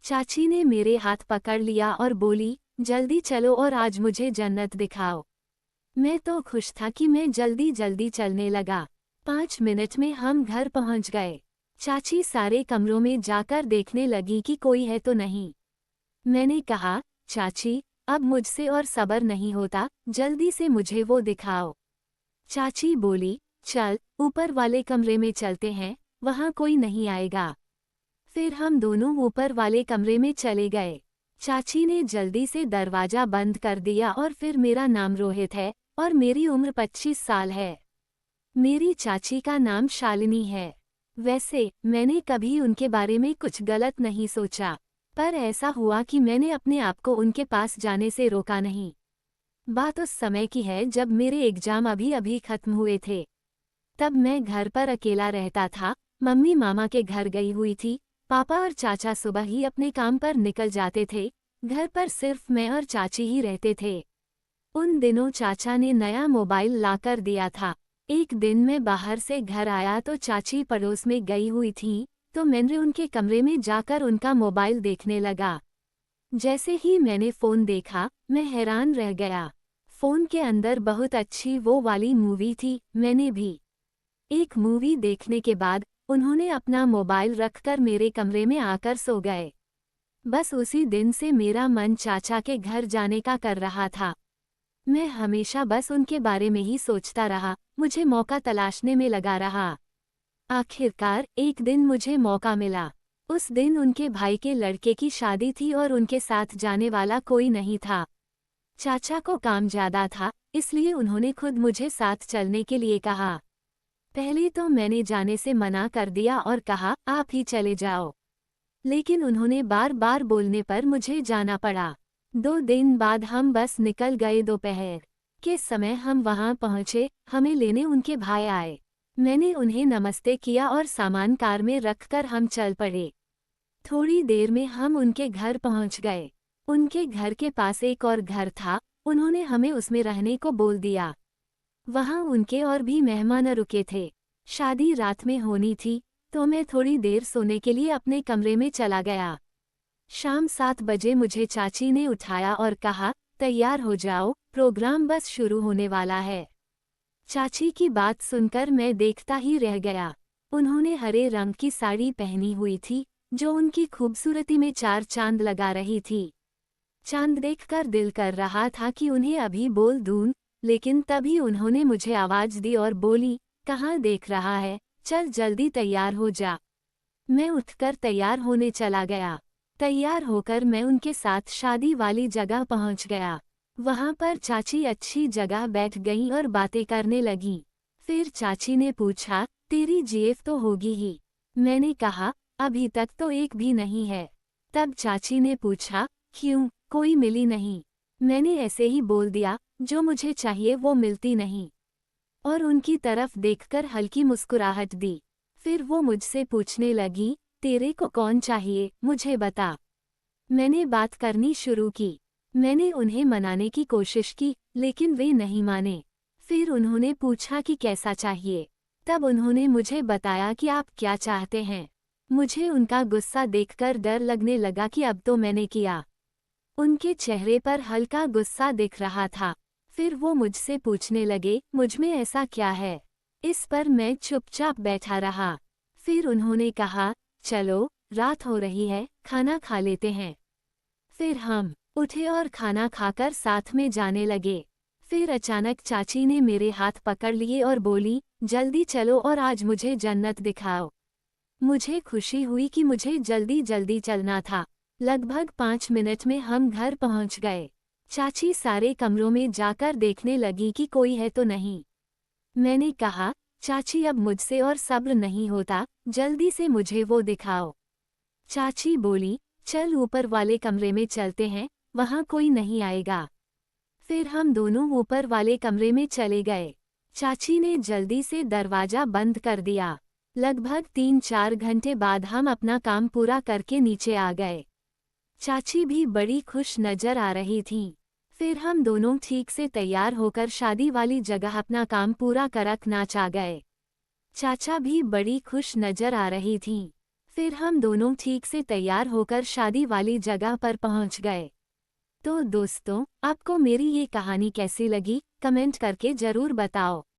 चाची ने मेरे हाथ पकड़ लिया और बोली, जल्दी चलो और आज मुझे जन्नत दिखाओ। मैं तो खुश था कि मैं जल्दी जल्दी चलने लगा। 5 मिनट में हम घर पहुंच गए। चाची सारे कमरों में जाकर देखने लगी कि कोई है तो नहीं। मैंने कहा, चाची, अब मुझसे और सब्र नहीं होता, जल्दी से मुझे वो दिखाओ। चाची बोली, चल, ऊपर वाले कमरे में चलते हैं, वहाँ कोई नहीं आएगा। फिर हम दोनों ऊपर वाले कमरे में चले गए। चाची ने जल्दी से दरवाजा बंद कर दिया और फिर मेरा नाम रोहित है और मेरी उम्र 25 साल है। मेरी चाची का नाम शालिनी है। वैसे मैंने कभी उनके बारे में कुछ गलत नहीं सोचा, पर ऐसा हुआ कि मैंने अपने आप को उनके पास जाने से रोका नहीं। बात उस समय की है जब मेरे एग्जाम अभी अभी खत्म हुए थे। तब मैं घर पर अकेला रहता था। मम्मी मामा के घर गई हुई थी। पापा और चाचा सुबह ही अपने काम पर निकल जाते थे। घर पर सिर्फ मैं और चाची ही रहते थे। उन दिनों चाचा ने नया मोबाइल लाकर दिया था। एक दिन मैं बाहर से घर आया तो चाची पड़ोस में गई हुई थी, तो मैंने उनके कमरे में जाकर उनका मोबाइल देखने लगा। जैसे ही मैंने फ़ोन देखा, मैं हैरान रह गया। फ़ोन के अंदर बहुत अच्छी वो वाली मूवी थी। मैंने भी एक मूवी देखने के बाद उन्होंने अपना मोबाइल रखकर मेरे कमरे में आकर सो गए। बस उसी दिन से मेरा मन चाचा के घर जाने का कर रहा था। मैं हमेशा बस उनके बारे में ही सोचता रहा, मुझे मौका तलाशने में लगा रहा। आखिरकार एक दिन मुझे मौका मिला। उस दिन उनके भाई के लड़के की शादी थी और उनके साथ जाने वाला कोई नहीं था। चाचा को काम ज्यादा था, इसलिए उन्होंने खुद मुझे साथ चलने के लिए कहा। पहले तो मैंने जाने से मना कर दिया और कहा, आप ही चले जाओ। लेकिन उन्होंने बार बार बोलने पर मुझे जाना पड़ा। 2 दिन बाद हम बस निकल गए। दोपहर के समय हम वहां पहुंचे। हमें लेने उनके भाई आए। मैंने उन्हें नमस्ते किया और सामान कार में रखकर हम चल पड़े। थोड़ी देर में हम उनके घर पहुंच गए। उनके घर के पास एक और घर था, उन्होंने हमें उसमें रहने को बोल दिया। वहां उनके और भी मेहमान रुके थे। शादी रात में होनी थी, तो मैं थोड़ी देर सोने के लिए अपने कमरे में चला गया। शाम 7 बजे मुझे चाची ने उठाया और कहा, तैयार हो जाओ, प्रोग्राम बस शुरू होने वाला है। चाची की बात सुनकर मैं देखता ही रह गया। उन्होंने हरे रंग की साड़ी पहनी हुई थी, जो उनकी खूबसूरती में 4 चांद लगा रही थी। चांद देखकर दिल कर रहा था कि उन्हें अभी बोल दूं, लेकिन तभी उन्होंने मुझे आवाज दी और बोली, कहाँ देख रहा है, चल जल्दी तैयार हो जा। मैं उठकर तैयार होने चला गया। तैयार होकर मैं उनके साथ शादी वाली जगह पहुंच गया। वहां पर चाची अच्छी जगह बैठ गईं और बातें करने लगीं। फिर चाची ने पूछा, तेरी जीएफ तो होगी ही। मैंने कहा, अभी तक तो एक भी नहीं है। तब चाची ने पूछा, क्यों, कोई मिली नहीं? मैंने ऐसे ही बोल दिया, जो मुझे चाहिए वो मिलती नहीं। और उनकी तरफ देखकर हल्की मुस्कुराहट दी। फिर वो मुझसे पूछने लगी, तेरे को कौन चाहिए, मुझे बता। मैंने बात करनी शुरू की। मैंने उन्हें मनाने की कोशिश की, लेकिन वे नहीं माने। फिर उन्होंने पूछा कि कैसा चाहिए। तब उन्होंने मुझे बताया कि आप क्या चाहते हैं। मुझे उनका गुस्सा देखकर डर लगने लगा कि अब तो मैंने किया। उनके चेहरे पर हल्का गुस्सा दिख रहा था। फिर वो मुझसे पूछने लगे, मुझमें ऐसा क्या है? इस पर मैं चुपचाप बैठा रहा। फिर उन्होंने कहा, चलो, रात हो रही है, खाना खा लेते हैं। फिर हम उठे और खाना खाकर साथ में जाने लगे। फिर अचानक चाची ने मेरे हाथ पकड़ लिए और बोली, जल्दी चलो और आज मुझे जन्नत दिखाओ। मुझे खुशी हुई कि मुझे जल्दी जल्दी चलना था। लगभग 5 मिनट में हम घर पहुंच गए। चाची सारे कमरों में जाकर देखने लगी कि कोई है तो नहीं। मैंने कहा, चाची अब मुझसे और सब्र नहीं होता, जल्दी से मुझे वो दिखाओ। चाची बोली, चल ऊपर वाले कमरे में चलते हैं, वहाँ कोई नहीं आएगा। फिर हम दोनों ऊपर वाले कमरे में चले गए। चाची ने जल्दी से दरवाजा बंद कर दिया। लगभग 3-4 घंटे बाद हम अपना काम पूरा करके नीचे आ गए। चाची भी बड़ी खुश नजर आ रही थीं। फिर हम दोनों ठीक से तैयार होकर शादी वाली जगह अपना काम पूरा करक नाच आ गए। चाचा भी बड़ी खुश नजर आ रही थीं। फिर हम दोनों ठीक से तैयार होकर शादी वाली जगह पर पहुंच गए। तो दोस्तों, आपको मेरी ये कहानी कैसी लगी, कमेंट करके ज़रूर बताओ।